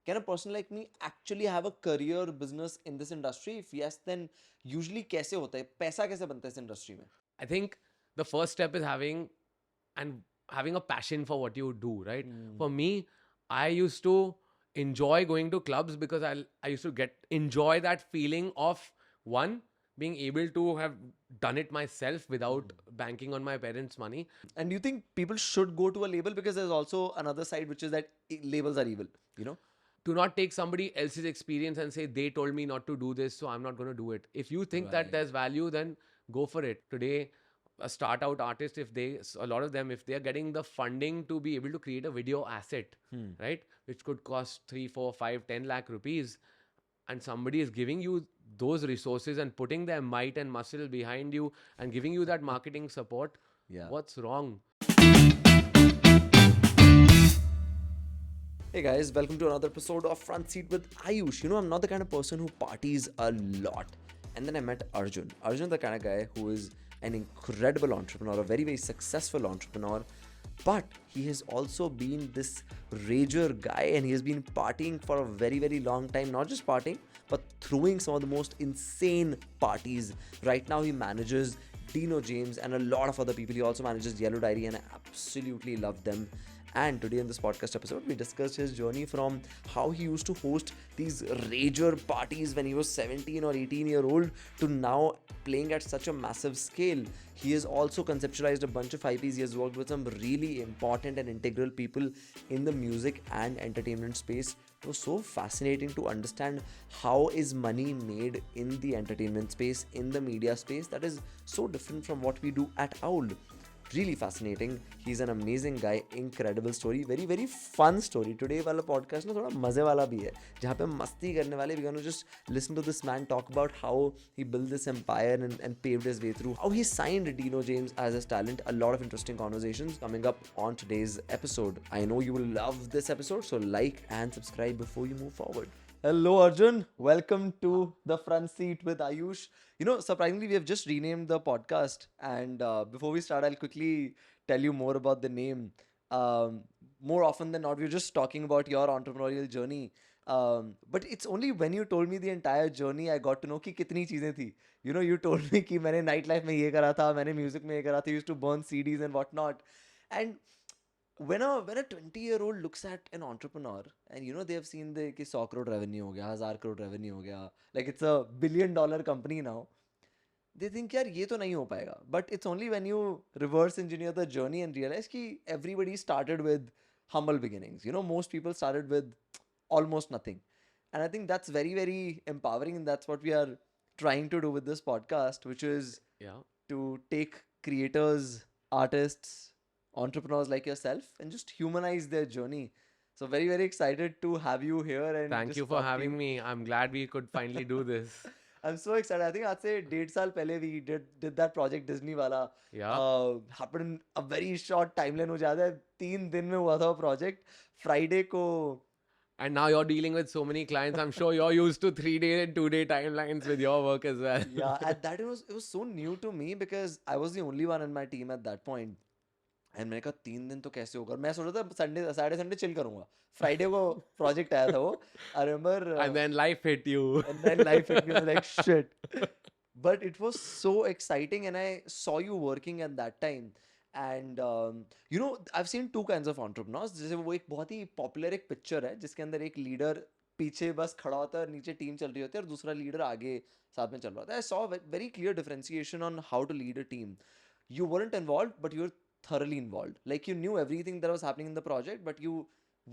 can a person like me actually have a career business in this industry? If yes, then usually कैसे होता है? पैसा कैसे बनता है इस industry में? I think the first step is having a passion for what you do, right? For me, I used to enjoy going to clubs because I used to enjoy that feeling of one being able to have done it myself without banking on my parents' money. And do you think people should go to a label, because there's also another side which is that labels are evil, you know? To not take somebody else's experience and say they told me not to do this, so I'm not going to do it. If you think that Right. there's value, then go for it. Today, a start out artist, if they a lot of them, if they're getting the funding to be able to create a video asset, right, which could cost 3, 4, 5, 10 lakh rupees, and somebody is giving you those resources and putting their might and muscle behind you and giving you that marketing support, Yeah. what's wrong? Hey guys, welcome to another episode of Front Seat with Ayush. You know, I'm not the kind of person who parties a lot. And then I met Arjun. Arjun, the kind of guy who is an incredible entrepreneur, a very, very successful entrepreneur. But he has also been this rager guy, and he has been partying for a very, very long time. Not just partying, but throwing some of the most insane parties. Right now, he manages Dino James and a lot of other people. He also manages Yellow Diary, and I absolutely love them. And today in this podcast episode, we discussed his journey from how he used to host these rager parties when he was 17 or 18-year-old to now playing at such a massive scale. He has also conceptualized a bunch of IPs. He has worked with some really important and integral people in the music and entertainment space. It was so fascinating to understand how is money made in the entertainment space, in the media space, that is so different from what we do at Owl. Really fascinating. He's an amazing guy. Incredible story. Very very fun story. Today वाला podcast ना थोड़ा मजे वाला भी है, जहाँ पे हम मस्ती करने वाले. We're gonna just listen to this man talk about how he built this empire and paved his way through, how he signed Dino James as his talent. A lot of interesting conversations coming up on today's episode. I know you will love this episode, so like and subscribe before you move forward. Hello, Arjun. Welcome to the front seat with Ayush. You know, surprisingly, we have just renamed the podcast. And before we start, I'll quickly tell you more about the name. Um, More often than not, we're just talking about your entrepreneurial journey. But it's only when you told me the entire journey, I got to know कि कितनी चीज़ें थी. You know, you told me कि मैंने night life में ये करा था, मैंने music में ये करा था, used to burn CDs and whatnot. And when a 20-year-old looks at an entrepreneur, and you know they have seen the कि 100 crore revenue हो गया, 1000 crore revenue हो गया, like it's a $1 billion company now, they think यार ये तो नहीं हो पाएगा. But it's only when you reverse engineer the journey and realize कि everybody started with humble beginnings. You know, most people started with almost nothing. And I think that's very very empowering, and that's what we are trying to do with this podcast, which is Yeah. to take creators, artists, entrepreneurs like yourself and just humanize their journey. So very, very excited to have you here and Thank you just for talk to having you. me. I'm glad we could finally do this. I'm so excited. I think I'd say 1.5 साल पहले we did that project Disney वाला. Yeah. Happened in a very short timeline हो जाता है. 3 दिन में हुआ था वो project. Friday को. And now you're dealing with so many clients. I'm sure you're used to 3 day and 2 day timelines with your work as well. Yeah, at that it was so new to me because I was the only one in my team at that point. And मैंने कहा 3 दिन तो कैसे होगा. मैं सोच रहा था संडे सैटरडे संडे चिल करूंगा. फ्राइडे को प्रोजेक्ट आया था वो. I remember. And then life hit you. And then life hit me like shit. But it was so exciting, and I saw you working at that time. And you know, I've seen two kinds of entrepreneurs. जैसे वो एक बहुत ही popular एक picture है जिसके अंदर एक leader पीछे बस खड़ा होता है और नीचे टीम चल रही होती है और दूसरा लीडर आगे साथ में चल रहा होता है. I saw very clear differentiation on how to lead a team. You weren't involved, but you were thoroughly involved. Like you knew everything that was happening in the project, but you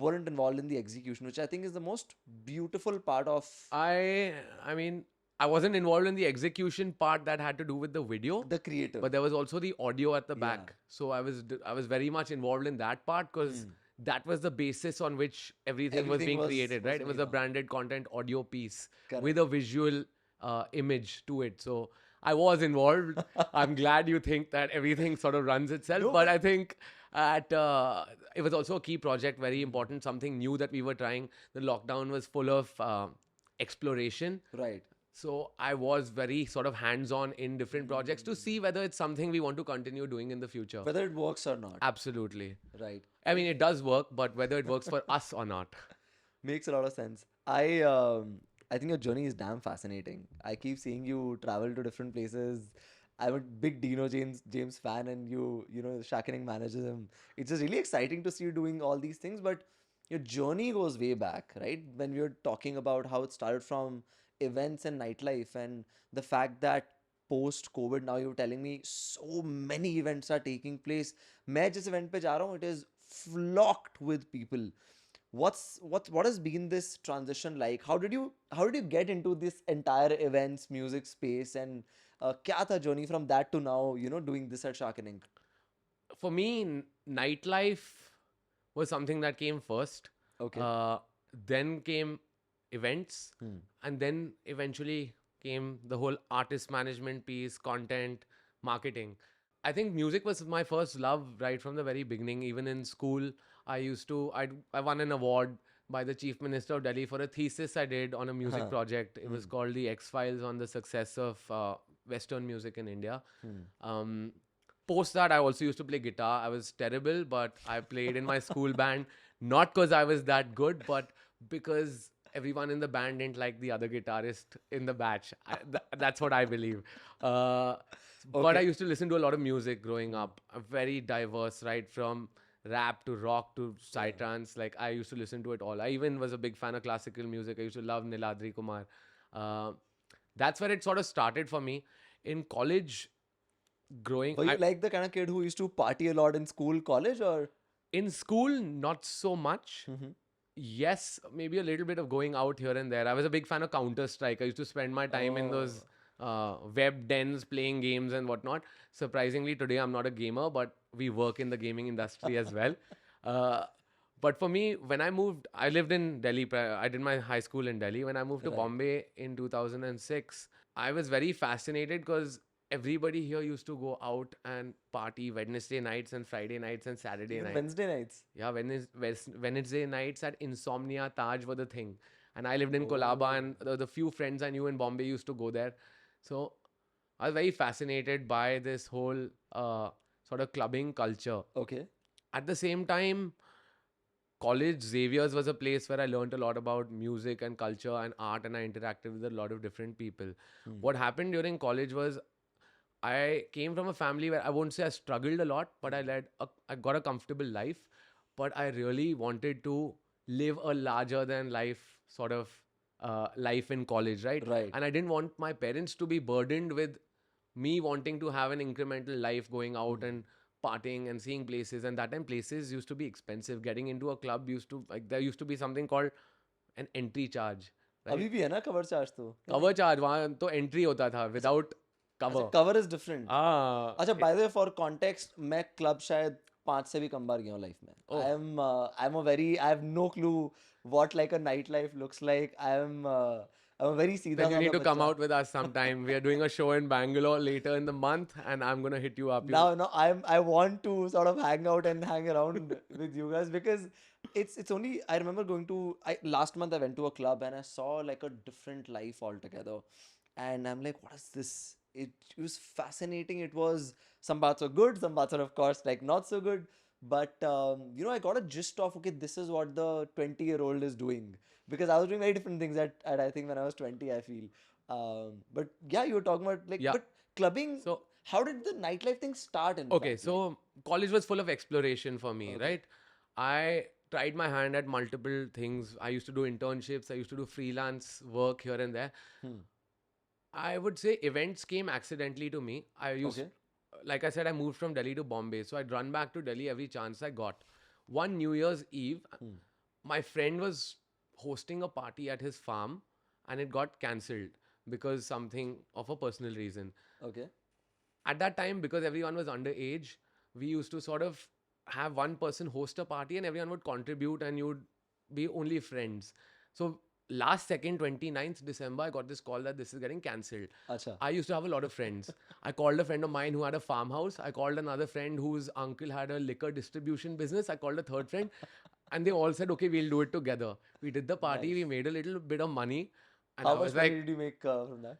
weren't involved in the execution, which I think is the most beautiful part of I mean, I wasn't involved in the execution part that had to do with the video, the creative. but there was also the audio at the Yeah. back. So I was very much involved in that part because that was the basis on which everything was Everything being was- created, was right? It was made a on. branded content audio piece Correct. with a visual image to it. So I was involved. I'm glad you think that everything sort of runs itself, No, but but- I think it was also a key project, very important, something new that we were trying. The lockdown was full of exploration. Right. So I was very sort of hands-on in different projects to see whether it's something we want to continue doing in the future. Whether it works or not. Absolutely. Right. I mean, it does work, but whether it works for us or not. Makes a lot of sense. I think your journey is damn fascinating. I keep seeing you travel to different places. I'm a big Dino James fan, and Shakaning manages him. It's just really exciting to see you doing all these things. But your journey goes way back, right? When we were talking about how it started from events and nightlife, and the fact that post COVID, now you're telling me so many events are taking place. मैं जिस event पे जा रहा हूँ, it is flocked with people. What has been this transition like? How did you get into this entire events music space, and kya tha journey from that to now doing this at Shark and Ink? For me, nightlife was something that came first. Okay. Then came events, and then eventually came the whole artist management piece, content, marketing. I think music was my first love right from the very beginning. Even in school, I won an award by the Chief Minister of Delhi for a thesis I did on a music project. It was called the X Files on the success of Western music in India. Um, Post that, I also used to play guitar. I was terrible, but I played in my school band, not because I was that good, but because everyone in the band didn't like the other guitarist in the batch. That's what I believe. Uh, but I Okay. used to listen to a lot of music growing up, very diverse, right from rap to rock to psytrance. Like I used to listen to it all. I even was a big fan of classical music. I used to love Niladri Kumar. Uh, that's where it sort of started for me. In college, growing, Were you like the kind of kid who used to party a lot in school, college, or? in school, not so much. Yes, maybe a little bit of going out here and there. I was a big fan of Counter Strike. I used to spend my time in those Oh. web dens playing games and whatnot. Surprisingly, today I'm not a gamer, but we work in the gaming industry as well. Uh, but for me, when I moved, I lived in Delhi. I did my high school in Delhi. When I moved to Right. Bombay in 2006, I was very fascinated because everybody here used to go out and party Wednesday nights and Friday nights and Saturday Even nights. Wednesday nights. Yeah, Wednesday nights at Insomnia Taj were the thing. And I lived in Kolaba, Oh. and the few friends I knew in Bombay used to go there. So I was very fascinated by this whole sort of clubbing culture. Okay. At the same time, college Xavier's was a place where I learned a lot about music and culture and art, and I interacted with a lot of different people. What happened during college was I came from a family where I won't say I struggled a lot, but I got a comfortable life. But I really wanted to live a larger than life sort of life in college, right? Right. And I didn't want my parents to be burdened with me wanting to have an incremental life, going out and partying and seeing places. And that time places used to be expensive. Getting into a club used to, like, there used to be something called an entry charge, अभी right? भी है ना cover charge तो या नहीं? Cover charge, वहाँ तो entry होता था without अच्छा, cover. cover is different. Ah, अच्छा, by the way, for context, मैं club शायद 5 से भी कम बार गया हूँ life में. oh, I have no clue what like a nightlife looks like. I'm a very सीधा then you साधा need to come बच्चा. out with us sometime. We are doing a show in Bangalore later in the month, and I'm gonna hit you up. Now, no, I want to sort of hang out and hang around with you guys, because it's only, I remember going to, last month I went to a club and I saw like a different life altogether, and I'm like, what is this? It was fascinating. It was, some parts are good, some parts are of course like not so good, but I got a gist of, okay, this is what the 20-year-old is doing, because I was doing very different things at I think when I was 20, I feel. But yeah, you were talking about like, Yeah. but clubbing. So How did the nightlife thing start, in okay, fact? Like, so college was full of exploration for me, okay. right? I tried my hand at multiple things. I used to do internships. I used to do freelance work here and there. Hmm. I would say events came accidentally to me. Okay. Like I said, I moved from Delhi to Bombay. So I'd run back to Delhi every chance I got. One New Year's Eve, my friend was hosting a party at his farm and it got cancelled because something of a personal reason. Okay. At that time, because everyone was underage, we used to sort of have one person host a party and everyone would contribute and you'd be only friends. So last second, 29th December, I got this call that this is getting cancelled. Acha. I used to have a lot of friends. I called a friend of mine who had a farmhouse. I called another friend whose uncle had a liquor distribution business. I called a third friend. And they all said, okay, we'll do it together. We did the party. Nice. We made a little bit of money. And How I much was money like, did you make from that?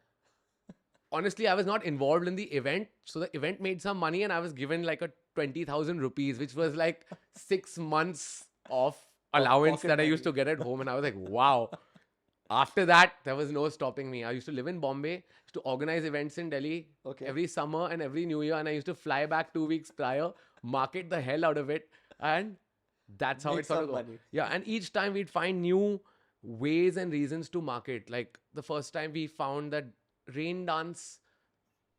honestly, I was not involved in the event. So the event made some money and I was given like a 20,000 rupees, which was like 6 months of allowance pocket that I used to money. get at home, and I was like, wow. After that, there was no stopping me. I used to live in Bombay, used to organize events in Delhi Okay. every summer and every New Year, and I used to fly back 2 weeks prior, market the hell out of it, and that's how Make it sort of some go. money. Yeah, and each time we'd find new ways and reasons to market. Like the first time we found that rain dance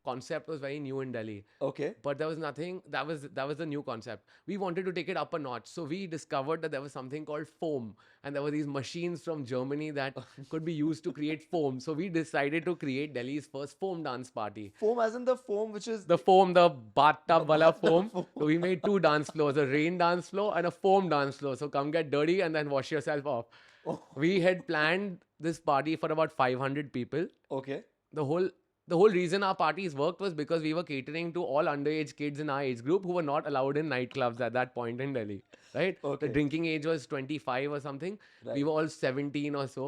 concept was very new in Delhi, Okay. but there was nothing that was the new concept. We wanted to take it up a notch, so we discovered that there was something called foam, and there were these machines from Germany that could be used to create foam. So we decided to create Delhi's first foam dance party. Foam as in the foam which is The foam, the bathtub wala the foam. foam. So we made two dance floors, a rain dance floor and a foam dance floor. So come get dirty and then wash yourself off. Oh, We had planned this party for about 500 people. okay. the whole the whole reason our parties worked was because we were catering to all underage kids in our age group who were not allowed in nightclubs at that point in Delhi. Right? The Okay. drinking age was 25 or something. We Right. were all 17 or so.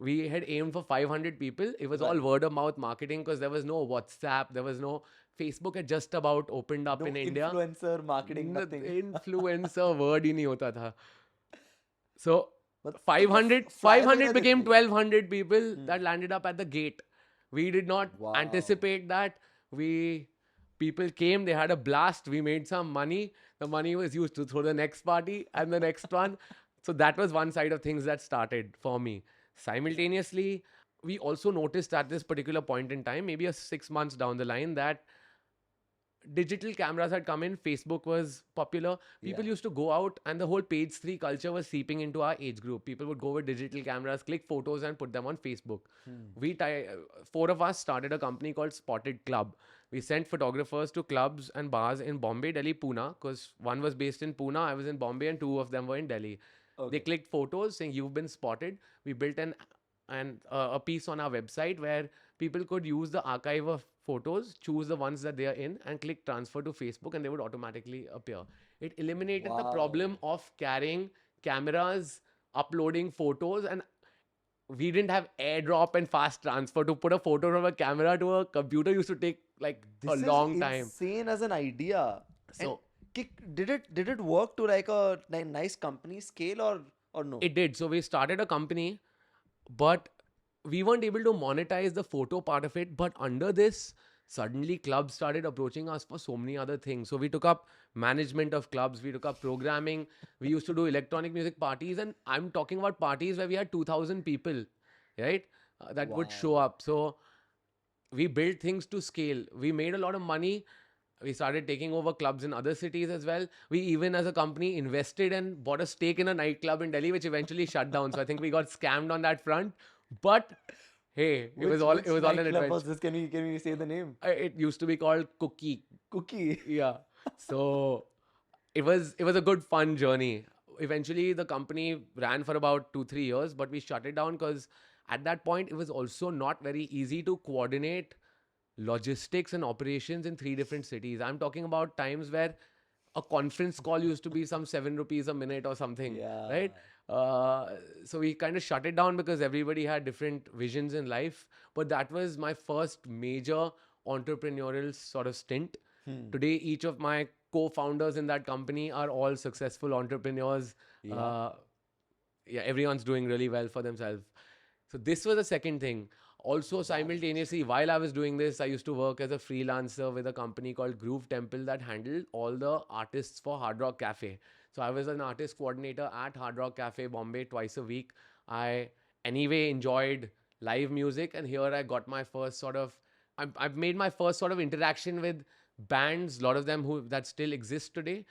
We had aimed for 500 people. It was all Right. word of mouth marketing because there was no WhatsApp, there was no Facebook had just about opened up No in India. influencer marketing, nothing. Influencer word ही नहीं होता था. So But 500, fly by 500 the became day. 1200 people that landed up at the gate. We did not Wow. anticipate that. People came, they had a blast. We made some money. The money was used to throw the next party and the next one. So that was one side of things that started for me. Simultaneously, we also noticed at this particular point in time, maybe 6 months down the line, that digital cameras had come in, Facebook was popular. People Yeah. used to go out, and the whole page 3 culture was seeping into our age group. People would go with digital cameras, click photos, and put them on Facebook. Four of us started a company called Spotted Club. We sent photographers to clubs and bars in Bombay, Delhi, Pune, because one was based in Pune, I was in Bombay, and two of them were in Delhi. They Okay. clicked photos saying you've been spotted. We built a piece on our website where people could use the archive of photos, choose the ones that they are in, and click transfer to Facebook, and they would automatically appear. It eliminated the problem of carrying cameras, uploading photos, and we didn't have airdrop and fast transfer. To put a photo from a camera to a computer used to take like This a is long time. insane as an idea. And So did it work to like a nice company scale or no? it did. So we started a company, but we weren't able to monetize the photo part of it. But under this, suddenly clubs started approaching us for so many other things. So we took up management of clubs, we took up programming, we used to do electronic music parties, and I'm talking about parties where we had 2,000 people, right? That would show Wow. up. So we built things to scale. We made a lot of money. We started taking over clubs in other cities as well. We even, as a company, invested and bought a stake in a nightclub in Delhi, which eventually shut down. So I think we got scammed on that front. But hey, it was all an nightclub adventure. was this? Can we say the name? It used to be called Cookie. Cookie. Yeah. So it was a good fun journey. Eventually, the company ran for about 2-3 years, but we shut it down because at that point it was also not very easy to coordinate logistics and operations in 3 different cities. I'm talking about times where a conference call used to be some 7 rupees a minute or something, Yeah. right? So we kind of shut it down because everybody had different visions in life. But that was my first major entrepreneurial sort of stint. Today, each of my co-founders in that company are all successful entrepreneurs. Yeah. Yeah, everyone's doing really well for themselves. So this was the second thing. Also, simultaneously, while I was doing this, I used to work as a freelancer with a company called Groove Temple that handled all the artists for Hard Rock Cafe. So I was an artist coordinator at Hard Rock Cafe Bombay twice a week. I anyway enjoyed live music, and here I got my first sort of I've made my first sort of interaction with bands, a lot of them who that still exist today,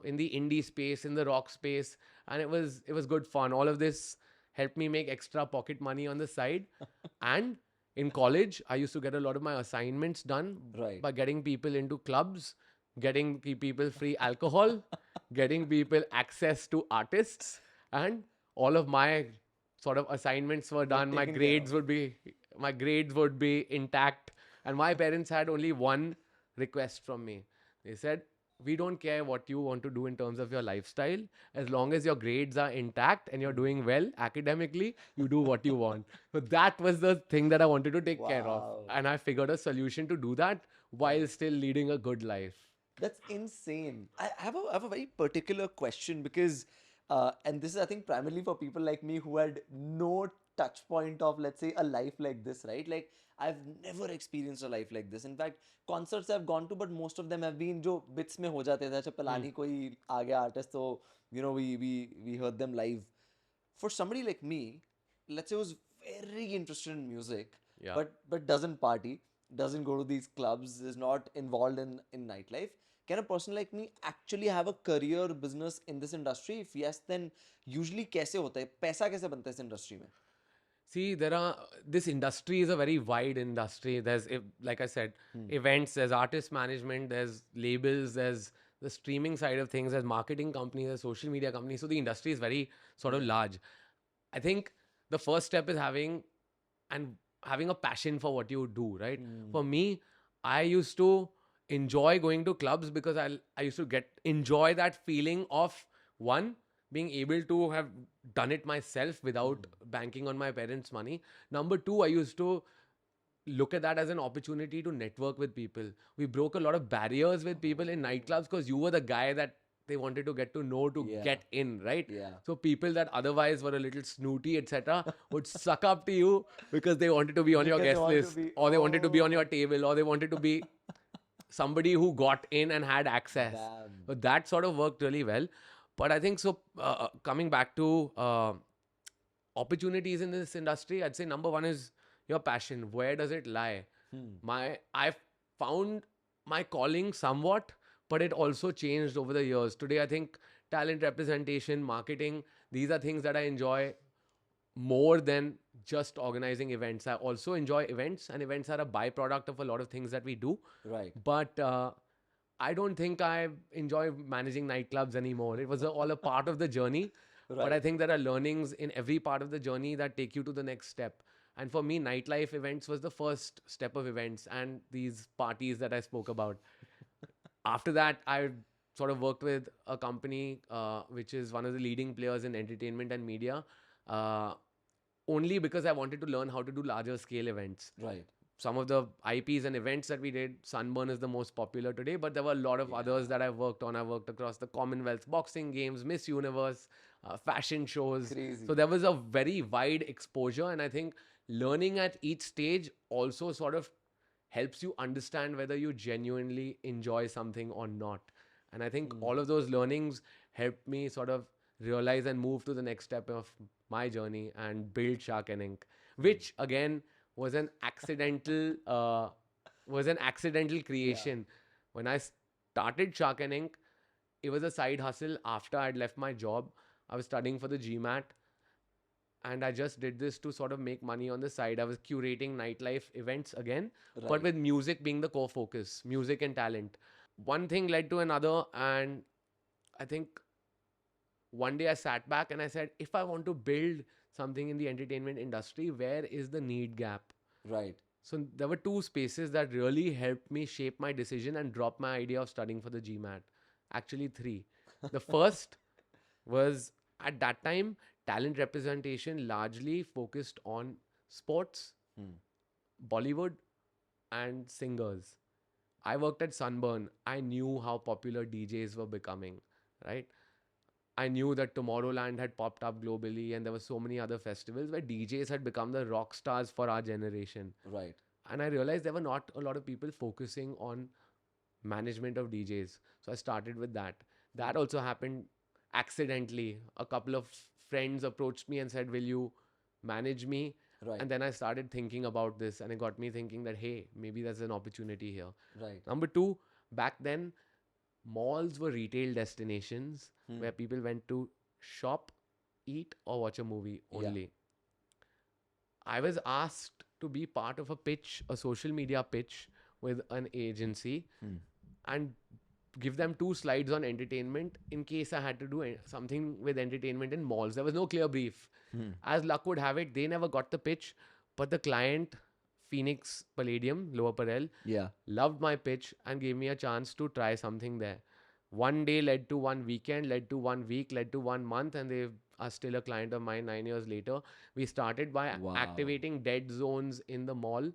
in the indie space, in the rock space, and it was good fun. All of this helped me make extra pocket money on the side. And in college, I used to get a lot of my assignments done Right. by getting people into clubs, getting people free alcohol, getting people access to artists, and all of my sort of assignments were done. taken care of. My grades would be intact, and my parents had only one request from me. They said, we don't care what you want to do in terms of your lifestyle. As long as your grades are intact and you're doing well academically, you do what you want. So that was the thing that I wanted to take care of. Wow. And I figured a solution to do that while still leading a good life. That's insane. I have a very particular question because And this is, I think, primarily for people like me who had no touch point of, let's say, a life like this, right? Like, I've never experienced a life like this. In fact, concerts I've gone to, but most of them have been जो bits में हो जाते थे. अच्छा पलानी कोई आ गया artist, so we heard them live. For somebody like me, let's say, who's very interested in music, Yeah. but doesn't party, doesn't go to these clubs, is not involved in nightlife. Can a person like me actually have a career business in this industry? If yes, then usually कैसे होता है? पैसा कैसे बनता है इस industry में? See, this industry is a very wide industry. Like I said, events, there's artist management, there's labels, there's the streaming side of things, there's marketing companies, there's social media companies. So the industry is very sort of large. I think the first step is having a passion for what you do, right? For me, I used to enjoy going to clubs because I used to enjoy that feeling of, one, being able to have done it myself without banking on my parents' money. Number two, I used to look at that as an opportunity to network with people. We broke a lot of barriers with people in nightclubs because you were the guy that they wanted to get to know to Yeah. get in, right? Yeah. So people that otherwise were a little snooty, etc., would suck up to you because they wanted to be on your Because they guest want to list, be- or they wanted to be on your Oh. table, or they wanted to be somebody who got in and had access. Damn. So that sort of worked really well. But I think so. Coming back to opportunities in this industry, I'd say number one is your passion. Where does it lie? I've found my calling somewhat, but it also changed over the years. Today, I think talent representation, marketing, these are things that I enjoy more than just organizing events. I also enjoy events, and events are a byproduct of a lot of things that we do. Right. But I don't think I enjoy managing nightclubs anymore. It was all a part of the journey. But I Right. think there are learnings in every part of the journey that take you to the next step. And for me, nightlife events was the first step of events and these parties that I spoke about. After that, I sort of worked with a company which is one of the leading players in entertainment and media, uh, only because I wanted to learn how to do larger scale events. Right. Some of the IPs and events that we did, Sunburn is the most popular today, but there were a lot of others that I worked on. I worked across the Commonwealth Boxing Games, Miss Universe, fashion shows. Crazy. So there was a very wide exposure, and I think learning at each stage also sort of helps you understand whether you genuinely enjoy something or not. And I think all of those learnings helped me sort of realize and move to the next step of my journey and build Shark and Ink, which again was an accidental creation. When I started Shark and Ink, it was a side hustle after I'd left my job. I was studying for the GMAT, and I just did this to sort of make money on the side. I was curating nightlife events again, but Right. with music being the core focus, music and talent. One thing led to another, and I think one day I sat back and I said, if I want to build something in the entertainment industry, where is the need gap? Right. So there were two spaces that really helped me shape my decision and drop my idea of studying for the GMAT. Actually, three. The first was, at that time, talent representation largely focused on sports, Bollywood, and singers. I worked at Sunburn. I knew how popular DJs were becoming, right? I knew that Tomorrowland had popped up globally, and there were so many other festivals where DJs had become the rock stars for our generation. Right. And I realized there were not a lot of people focusing on management of DJs. So I started with that. That also happened accidentally. A couple of friends approached me and said, will you manage me? Right. And then I started thinking about this, and it got me thinking that, hey, maybe there's an opportunity here. Right. Number two, back then, malls were retail destinations where people went to shop, eat, or watch a movie only. I was asked to be part of a pitch, a social media pitch with an agency, and give them 2 slides on entertainment in case I had to do something with entertainment in malls. There was no clear brief. As luck would have it, they never got the pitch, but the client, Phoenix Palladium, Lower Parel, Yeah. loved my pitch and gave me a chance to try something there. One day led to one weekend, led to 1 week, led to 1 month, and they are still a client of mine 9 years later. We started by Wow. activating dead zones in the mall,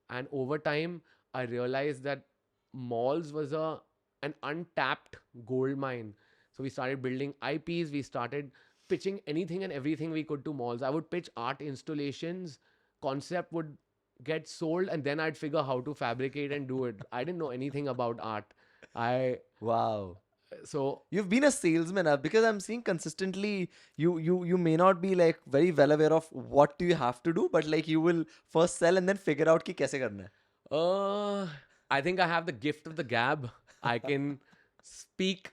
and over time, I realized that malls was an untapped gold mine. So we started building IPs. We started pitching anything and everything we could to malls. I would pitch art installations, concept would get sold, and then I'd figure how to fabricate and do it. I didn't know anything about art. I Wow. so You've been a salesman, because I'm seeing consistently you may not be like very well aware of what do you have to do, but like you will first sell and then figure out कि कैसे करना है. uh I think I have the gift of the gab. I can speak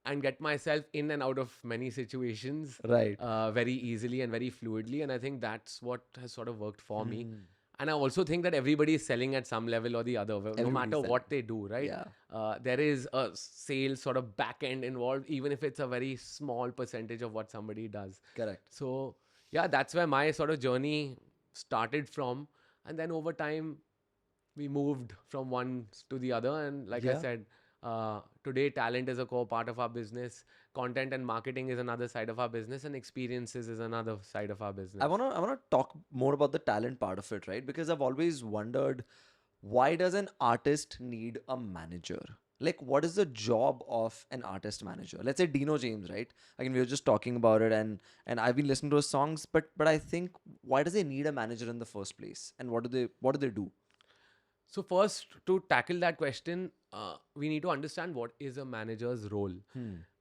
and get myself in and out of many situations Right. very easily and very fluidly, and I think that's what has sort of worked for me. Hmm. And I also think that everybody is selling at some level or the other, no Everybody's matter selling. what they do, right? Yeah. There is a sales sort of back end involved, even if it's a very small percentage of what somebody does. Correct. So, yeah, that's where my sort of journey started from. And then over time, we moved from one to the other. And like I Yeah. said, today, talent is a core part of our business. Content and marketing is another side of our business, and experiences is another side of our business. I wanna talk more about the talent part of it, right? Because I've always wondered, why does an artist need a manager? Like, what is the job of an artist manager? Let's say Dino James, right? Again, we were just talking about it, and I've been listening to his songs, but I think, why does he need a manager in the first place? And what do they do? So first, to tackle that question, we need to understand what is a manager's role.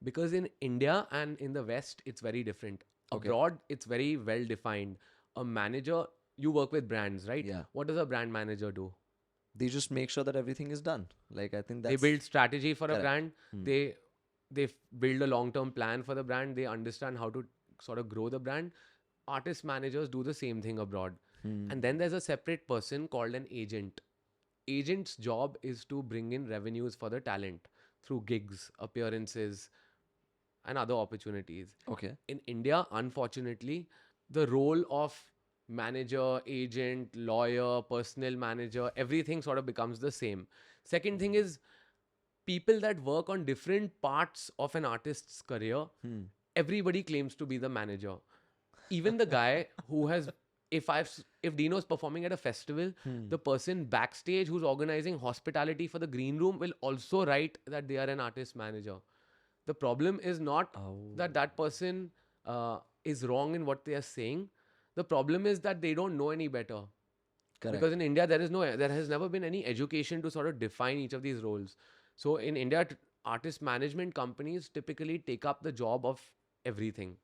Because in India and in the West, it's very different. Okay. Abroad, it's very well defined. A manager, you work with brands, right? Yeah. What does a brand manager do? They just make sure that everything is done. Like, I think They that's build strategy for a correct. brand. They build a long-term plan for the brand. They understand how to sort of grow the brand. Artist managers do the same thing abroad. And then there's a separate person called an agent. Agent's job is to bring in revenues for the talent through gigs, appearances, and other opportunities. Okay. In India, unfortunately, the role of manager, agent, lawyer, personal manager, everything sort of becomes the same. Second thing is, people that work on different parts of an artist's career, everybody claims to be the manager. Even the guy who has, if Dino's performing at a festival, the person backstage who's organizing hospitality for the green room will also write that they are an artist manager. The problem is not that that person is wrong in what they are saying. The problem is that they don't know any better. Correct. Because in India, there has never been any education to sort of define each of these roles. So in India, artist management companies typically take up the job of everything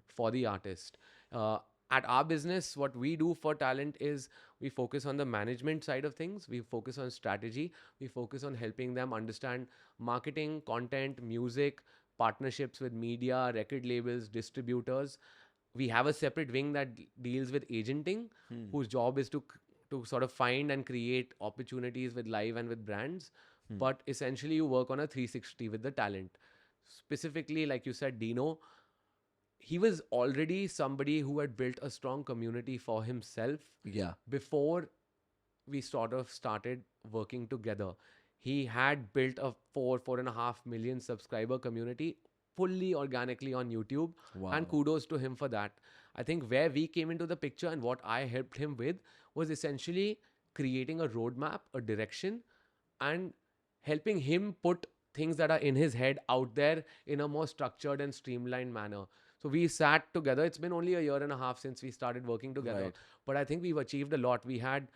for the artist. At our business, what we do for talent is we focus on the management side of things. We focus on strategy. We focus on helping them understand marketing, content, music, partnerships with media, record labels, distributors. We have a separate wing that deals with agenting, whose job is to sort of find and create opportunities with live and with brands. But essentially, you work on a 360 with the talent. Specifically, like you said, Dino, he was already somebody who had built a strong community for himself Yeah. before we sort of started working together. He had built a 4.5 million subscriber community fully organically on YouTube. Wow. And kudos to him for that. I think where we came into the picture and what I helped him with was essentially creating a roadmap, a direction, and helping him put things that are in his head out there in a more structured and streamlined manner. So we sat together. It's been only a year and a half since we started working together. Right. But I think we've achieved a lot. We had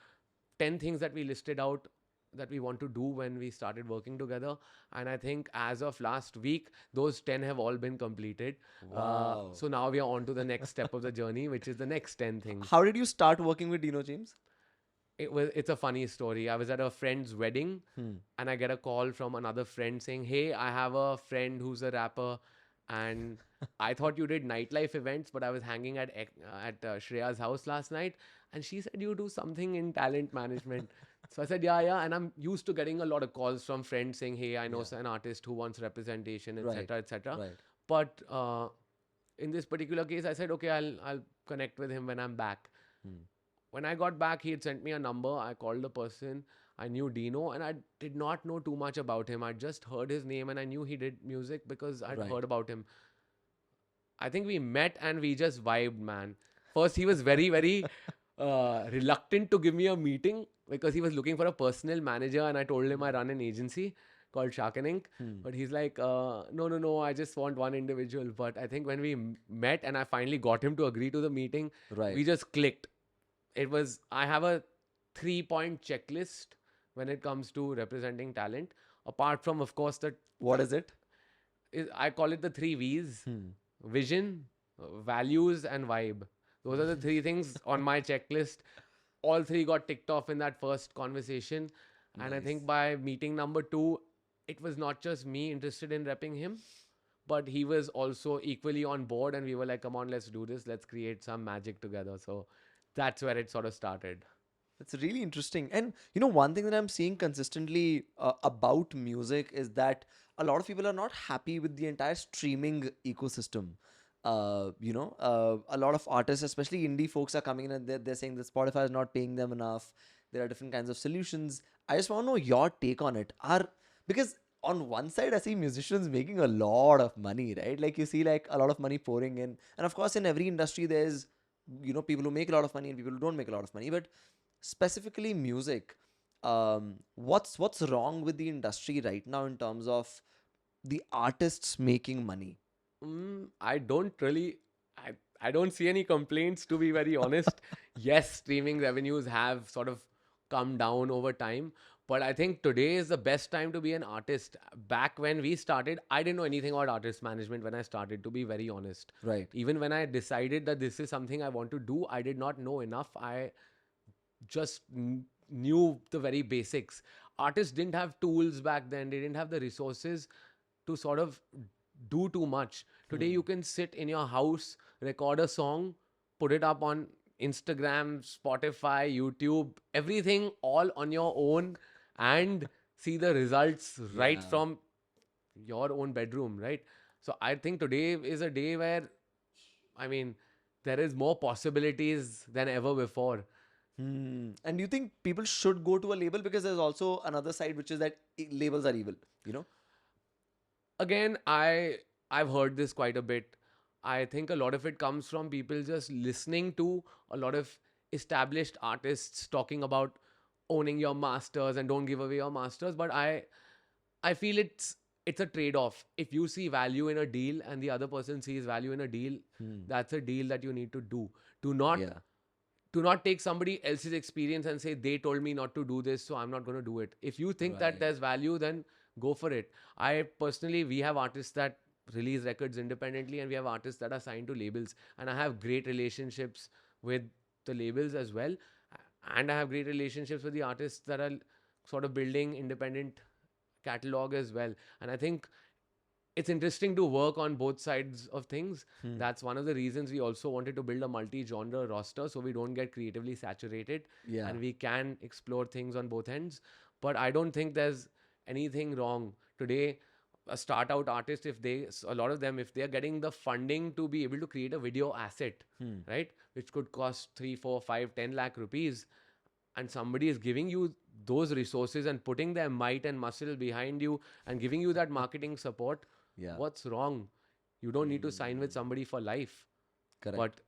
10 things that we listed out that we want to do when we started working together. And I think as of last week, those 10 have all been completed. Wow. So now we are on to the next step of the journey, which is the next 10 things. How did you start working with Dino James? It's a funny story. I was at a friend's wedding and I get a call from another friend saying, "Hey, I have a friend who's a rapper, and I thought you did nightlife events, but I was hanging at Shreya's house last night, and she said you do something in talent management." So I said, yeah, and I'm used to getting a lot of calls from friends saying, "Hey, I know an artist who wants representation, etc., etc." Right. But in this particular case, I said, okay, I'll connect with him when I'm back. When I got back, he had sent me a number. I called the person. I knew Dino, and I did not know too much about him. I just heard his name, and I knew he did music because I'd heard about him. I think we met and we just vibed, man. First, he was very, very reluctant to give me a meeting because he was looking for a personal manager, and I told him I run an agency called Sharkening. But he's like, no, no, no, I just want one individual. But I think when we met and I finally got him to agree to the meeting, Right. we just clicked. I have a 3 point checklist when it comes to representing talent. Apart from, of course, What is it? I call it the three V's: Hmm. vision, values, and vibe. Those are the three things on my checklist. All three got ticked off in that first conversation. And I Nice. think by meeting number two, it was not just me interested in repping him, but he was also equally on board. And we were like, come on, let's do this. Let's create some magic together. So that's where it sort of started. That's really interesting. And one thing that I'm seeing consistently about music is that a lot of people are not happy with the entire streaming ecosystem. A lot of artists, especially indie folks, are coming in and they're saying that Spotify is not paying them enough. There are different kinds of solutions. I just want to know your take on it. Because on one side, I see musicians making a lot of money, right? Like you see, like a lot of money pouring in, and of course, in every industry, there's people who make a lot of money and people who don't make a lot of money, but specifically music, what's wrong with the industry right now in terms of the artists making money? I don't really, I don't see any complaints, to be very honest. Yes, streaming revenues have sort of come down over time, but I think today is the best time to be an artist. Back when we started, I didn't know anything about artist management when I started, to be very honest. Right. Even when I decided that this is something I want to do, I did not know enough. I just knew the very basics. Artists didn't have tools back then, they didn't have the resources to sort of do too much. Today, you can sit in your house, record a song, put it up on Instagram, Spotify, YouTube, everything all on your own, and see the results right Yeah. from your own bedroom, right? So I think today is a day where, I mean, there is more possibilities than ever before. And do you think people should go to a label? Because there's also another side, which is that labels are evil, you know? Again, I've heard this quite a bit. I think a lot of it comes from people just listening to a lot of established artists talking about owning your masters and don't give away your masters. But I feel it's a trade-off. If you see value in a deal and the other person sees value in a deal, that's a deal that you need to do. Do not Yeah. do not take somebody else's experience and say they told me not to do this, so I'm not going to do it. If you think that Right. there's value, then go for it. I personally, we have artists that release records independently and we have artists that are signed to labels, and I have great relationships with the labels as well, and I have great relationships with the artists that are sort of building independent catalog as well. And I think it's interesting to work on both sides of things. That's one of the reasons we also wanted to build a multi-genre roster, so we don't get creatively saturated Yeah. and we can explore things on both ends. But I don't think there's anything wrong today. A start out artist, if they, a lot of them, if they're getting the funding to be able to create a video asset, right, which could cost 3, 4, 5, 10 lakh rupees, and somebody is giving you those resources and putting their might and muscle behind you and giving you that marketing support, Yeah. what's wrong? You don't need to sign with somebody for life. Correct. But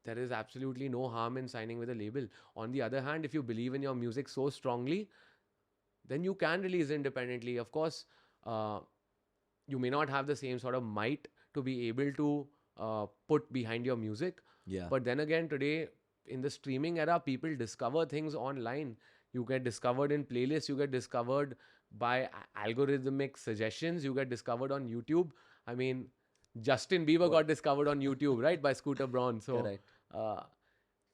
there is absolutely no harm in signing with a label. On the other hand, if you believe in your music so strongly, then you can release independently. Of course, uh, you may not have the same sort of might to be able to put behind your music. Yeah. But then again, today in the streaming era, people discover things online. You get discovered in playlists, you get discovered by algorithmic suggestions, you get discovered on YouTube. I mean, Justin Bieber What? got discovered on YouTube, right, by Scooter Braun. So Correct. uh,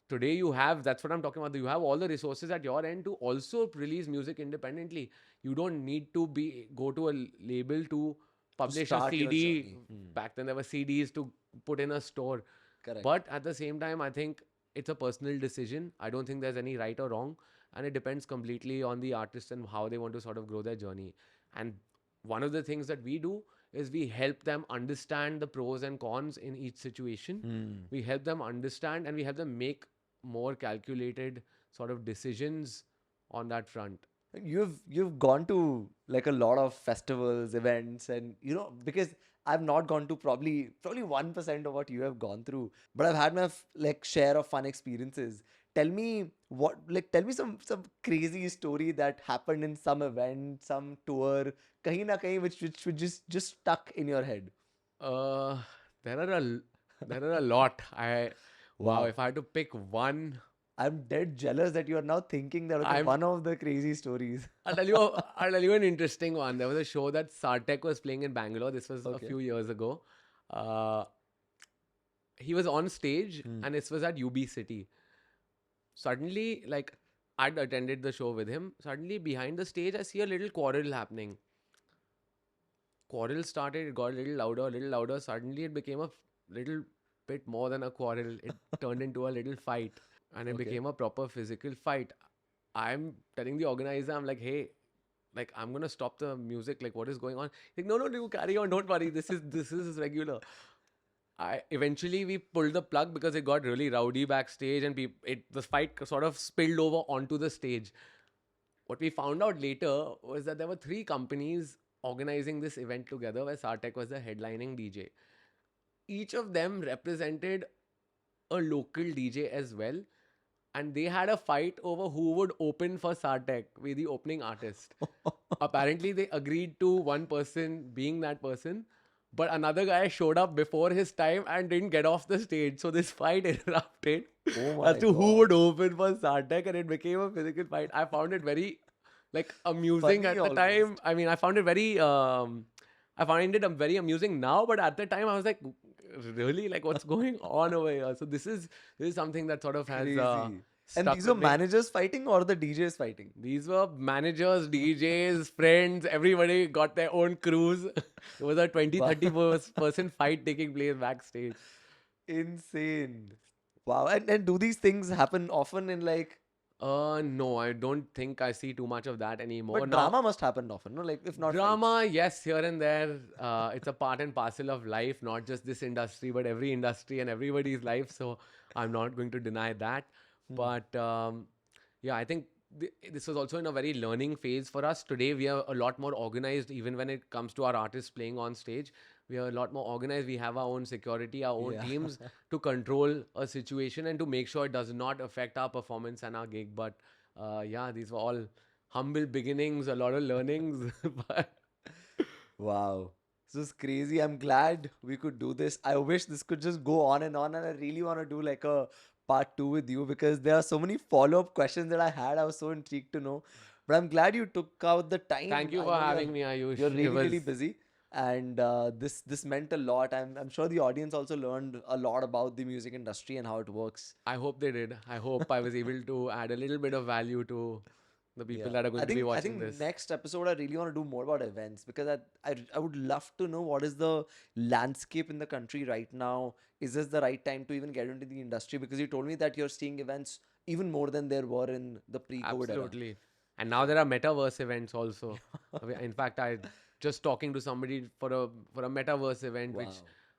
today you have, that's what I'm talking about, you have all the resources at your end to also release music independently. You don't need to be go to a label to To publish a start your CD. journey. Back then there were CDs to put in a store. Correct. But at the same time, I think it's a personal decision. I don't think there's any right or wrong, and it depends completely on the artist and how they want to sort of grow their journey. And one of the things that we do is we help them understand the pros and cons in each situation. We help them understand and we help them make more calculated sort of decisions on that front. You've gone to like a lot of festivals, events, and because I've not gone to probably 1% of what you have gone through, but I've had my like share of fun experiences. tell me some crazy story that happened in some event, some tour, kahin na kahin, which just stuck in your head. Uh, there are there are a lot. Wow, Wow. if I had to pick one, I'm dead jealous that you are now thinking that okay, I'm one of the crazy stories. I'll tell you an interesting one. There was a show that Sartek was playing in Bangalore. This was a Okay. few years ago. Uh, he was on stage, Hmm. and this was at UB City. Suddenly, like, I'd attended the show with him. Suddenly, behind the stage, I see a little quarrel happening. Quarrel started, it got a little louder, a little louder. Suddenly, it became a little bit more than a quarrel. It turned into a little fight, and it Okay. became a proper physical fight. I'm telling the organizer, I'm like, hey, like, I'm gonna stop the music. Like, what is going on? He's like, no, no, you carry on. Don't worry. This is regular. I eventually we pulled the plug because it got really rowdy backstage, and the fight sort of spilled over onto the stage. What we found out later was that there were three companies organizing this event together, where Sartek was the headlining DJ. Each of them represented a local DJ as well, and they had a fight over who would open for Sartek, be the opening artist. Apparently, they agreed to one person being that person, but another guy showed up before his time and didn't get off the stage. So this fight erupted Oh as my to who would God. open for Sartek, and it became a physical fight. I found it very like amusing Funny at the time. almost. I mean, I found it very I find it very amusing now, but at the time I was like, really, like, what's going on over here? So this is something that sort of has Crazy. And stuck these were with me. managers fighting or the DJs fighting? These were managers, DJs, friends, everybody got their own crews. It was a 20, Wow. 30% fight taking place backstage. Insane. Wow. And do these things happen often in like, No, I don't think I see too much of that anymore. but Now, drama must happen often, no? Like, if not fights. drama, yes, here and there. It's a part and parcel of life, not just this industry, but every industry and everybody's life. So I'm not going to deny that. Hmm. But yeah, I think this was also in a very learning phase for us. Today, we are a lot more organized, even when it comes to our artists playing on stage. We are a lot more organized. We have our own security, our own Yeah. teams to control a situation and to make sure it does not affect our performance and our gig. But yeah, these were all humble beginnings, a lot of learnings. But Wow. This is crazy. I'm glad we could do this. I wish this could just go on, and I really want to do like a part two with you because there are so many follow-up questions that I had. I was so intrigued to know. But I'm glad you took out the thank time. you I for know having me, Ayush. you're It really, really was, busy. And this meant a lot. I'm sure the audience also learned a lot about the music industry and how it works. I hope they did. I hope I was able to add a little bit of value to the people Yeah, that are going to be I watching think this. next episode I really want to do more about events because I would love to know what is the landscape in the country right now. Is this the right time to even get into the industry? Because you told me that you're seeing events even more than there were in the pre-COVID era. Absolutely. And now there are metaverse events also. In fact, I just talking to somebody for a metaverse event, which Wow,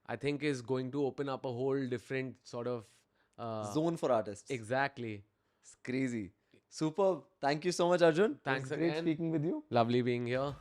I think is going to open up a whole different sort of uh, zone for artists. exactly. It's crazy. Super. Thank you so much, Arjun. It was Thanks great again. speaking with you. Lovely being here.